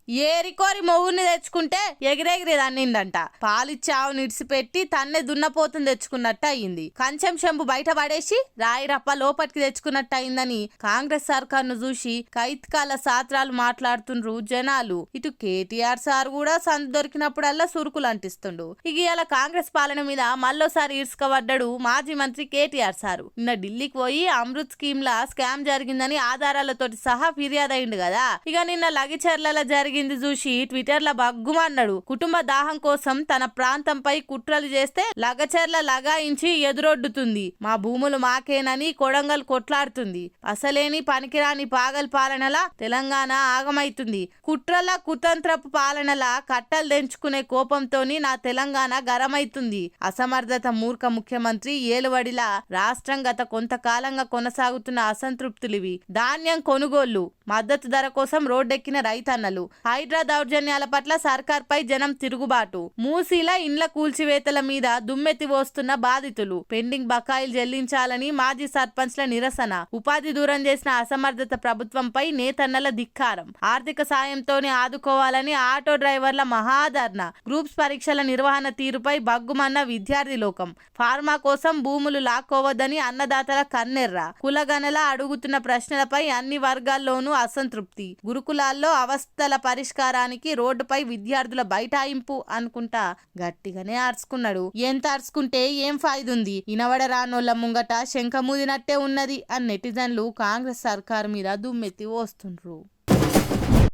ఏరికోరి మొగుడిని తెచ్చుకుంటే ఎగిరెగిరి తన్నిందంట. పాలిచ్చి ఆవును ఇడిసిపెట్టి తన్నే దున్నపోతుని తెచ్చుకున్నట్టు అయింది. కంచెం చెంబు బయట పడేసి రాయి రప్ప లోపలికి తెచ్చుకున్నట్టు అయిందని కాంగ్రెస్ సర్కార్ను చూసి కైత్కాల సాత్రాలు మాట్లాడుతుండ్రు జనాలు. ఇటు కేటీఆర్ సార్ కూడా సందు దొరికినప్పుడల్లా సురుకులు అంటిస్తుండు. ఇక ఇలా కాంగ్రెస్ పాలన మీద మళ్ళోసారి ఈడ్చుకబడ్డాడు మాజీ మంత్రి కేటీఆర్ సారు. నిన్న ఢిల్లీకి పోయి అమృత్ స్కీమ్ లా స్కామ్ జరిగిందని ఆధారాలతోటి సహా ఫిర్యాదయిండు కదా. ఇక నిన్న లగిచర్ల జరిగింది చూసి ట్విట్టర్ లో బగ్గుమన్నాడు. కుటుంబ దాహం కోసం తన ప్రాంతంపై కుట్రలు చేస్తే లగచర్ల లగాయించి ఎదురొడ్డుతుంది. మా భూములు మాకేనని కొడంగల్ కొట్లాడుతుంది. అసలేని పనికిరాని పాగల్ పాలనలా తెలంగాణ ఆగమైతుంది. కుట్రల కుతంత్రపు పాలనలా కట్టలు తెంచుకునే కోపంతోని నా తెలంగాణ గరమైతుంది. అసమర్థత మూర్ఖ ముఖ్యమంత్రి ఏలువడిలా రాష్ట్రం గత కొంతకాలంగా కొనసాగుతున్న అసంతృప్తులివి. ధాన్యం కొనుగోళ్లు, మద్దతు ధర కోసం రోడ్డెక్కిన రైతన్నలు, హైడ్రా దౌర్జన్యాల పట్ల సర్కార్పై జనం తిరుగుబాటు, మూసీల ఇండ్ల కూల్చివేతల మీద దుమ్మెత్తి పోస్తున్న బాధితులు, పెండింగ్ బకాయిలు చెల్లించాలని మాజీ సర్పంచ్ల నిరసన, ఉపాధి దూరం చేసిన అసమర్థత ప్రభుత్వంపై నేతన్నల ధిక్కారం, ఆర్థిక సాయంతోనే ఆదుకోవాలని ఆటో డ్రైవర్ల మహాధర్ణ, గ్రూప్స్ పరీక్షల నిర్వహణ తీరుపై బగ్గుమన్న విద్యార్థి లోకం, ఫార్మా కోసం భూములు లాక్కోవద్దని అన్నదాతల కన్నెర్ర, కులగణల అడుగుతున్న ప్రశ్నలపై అన్ని వర్గాల్లోనూ అసంతృప్తి, గురుకులాల్లో అవస్థల పరిష్కారానికి రోడ్డుపై విద్యార్థుల బైఠాయింపు అనుకుంటా గట్టిగానే అరుచుకున్నాడు. ఎంత అరుచుకుంటే ఏం ఫాయిదుంది, ఇనవడ రానోళ్ల ముంగట శంఖమూదినట్టే ఉన్నది అని నెటిజన్లు కాంగ్రెస్ సర్కారు మీద దుమ్మెత్తి పోస్తుండ్రు.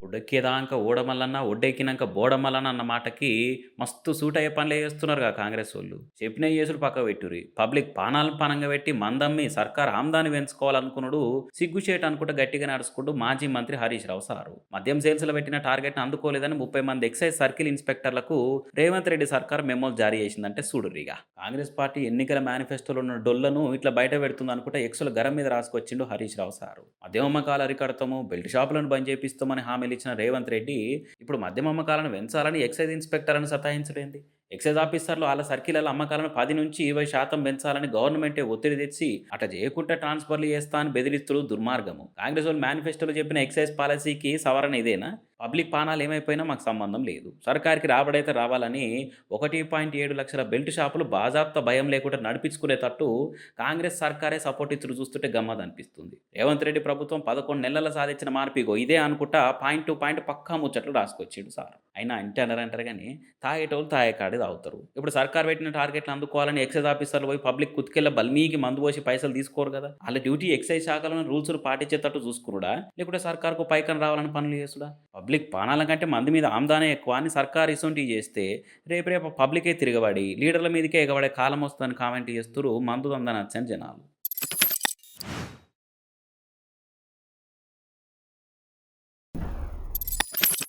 ఉడెక్కేదాక ఓడమల్లన్న ఒడ్డెక్కినాక బోడమల్లన్న అన్న మాటకి మస్తు సూట్ అయ్యే పనులే చేస్తున్నారు కాంగ్రెస్ వాళ్ళు. చెప్పిన చేసుడు పక్క పెట్టురి. పబ్లిక్ పానాలను పనంగా పెట్టి మందమ్మి సర్కార్ ఆమ్దాన్ని పెంచుకోవాలనుకున్నాడు సిగ్గుచేట అనుకుంటూ గట్టిగా నడుచుకుంటూ మాజీ మంత్రి హరీష్ రావు సారు మద్యం సేల్స్లో పెట్టిన టార్గెట్ను అందుకోలేదని 30 మంది ఎక్సైజ్ సర్కిల్ ఇన్స్పెక్టర్లకు రేవంత్ రెడ్డి సర్కార్ మెమోలు జారీ చేసిందంటే చూడురిగా. కాంగ్రెస్ పార్టీ ఎన్నికల మేనిఫెస్టోలో ఉన్న డొల్లను ఇట్లా బయట పెడుతుంది అనుకుంటే ఎక్సుల గరం మీద రాసుకొచ్చిండు హరీష్ రావు సారు. మద్యం అమ్మకాలు అరికడతాము, బెల్ట్ షాపులను బంద్ చేపిస్తామని హామీలు ఇచ్చిన రేవంత్ రెడ్డి ఇప్పుడు మద్యం అమ్మకాలను పెంచాలని ఎక్సైజ్ ఇన్స్పెక్టర్లను సతాయించలేంది. ఎక్సైజ్ ఆఫీసర్లు వాళ్ళ సర్కిల్ అమ్మకాలను 10 నుంచి 20% పెంచాలని గవర్నమెంటే ఒత్తిడి తెచ్చి అట్లా చేయకుండా ట్రాన్స్ఫర్లు చేస్తా అని బెదిరిస్తులు దుర్మార్గము. కాంగ్రెస్ వాళ్ళు మేనిఫెస్టోలో చెప్పిన ఎక్సైజ్ పాలసీకి సవరణ ఇదేనా? పబ్లిక్ పానాలు ఏమైపోయినా మాకు సంబంధం లేదు, సర్కార్కి రాబడైతే రావాలని 1.7 లక్షల బెల్ట్ షాపులు బాజాప్త భయం లేకుండా నడిపించుకునేటట్టు కాంగ్రెస్ సర్కారే సపోర్ట్ ఇచ్చుడు చూస్తుంటే గమ్మత్ అనిపిస్తుంది. రేవంత్ రెడ్డి ప్రభుత్వం 11 నెలల్లో సాధించిన మార్పిగో ఇదే అనుకుంటా పాయింట్ టు పాయింట్ పక్కా ముచ్చట్లు రాసుకొచ్చిండు సార్. అయినా అంటారు కానీ తాగేటోళ్ళు తాగేకాడే తాగుతారు. ఇప్పుడు సర్కార్ పెట్టిన టార్గెట్లు అందుకోవాలని ఎక్సైజ్ ఆఫీసర్లు పోయి పబ్లిక్ కుతికెళ్ళ బల్మీకి మందు పోసి పైసలు తీసుకోరు కదా. వాళ్ళ డ్యూటీ ఎక్సైజ్ శాఖలను రూల్స్ పాటించేటట్టు చూసుకున్నాడా, లేకుంటే సర్కార్కు పైకం రావాలని పనులు చేసుడా? పబ్లిక్ పానాల కంటే మంది మీద ఆమ్దానే ఎక్కువ అని సర్కార్ ఇసొంటి చేస్తే రేపు పబ్లికే తిరగబడి లీడర్ల మీదకే ఎగబడే కాలం వస్తుందని కామెంట్ చేస్తున్నారు మందు దందా నచ్చని జనాలు.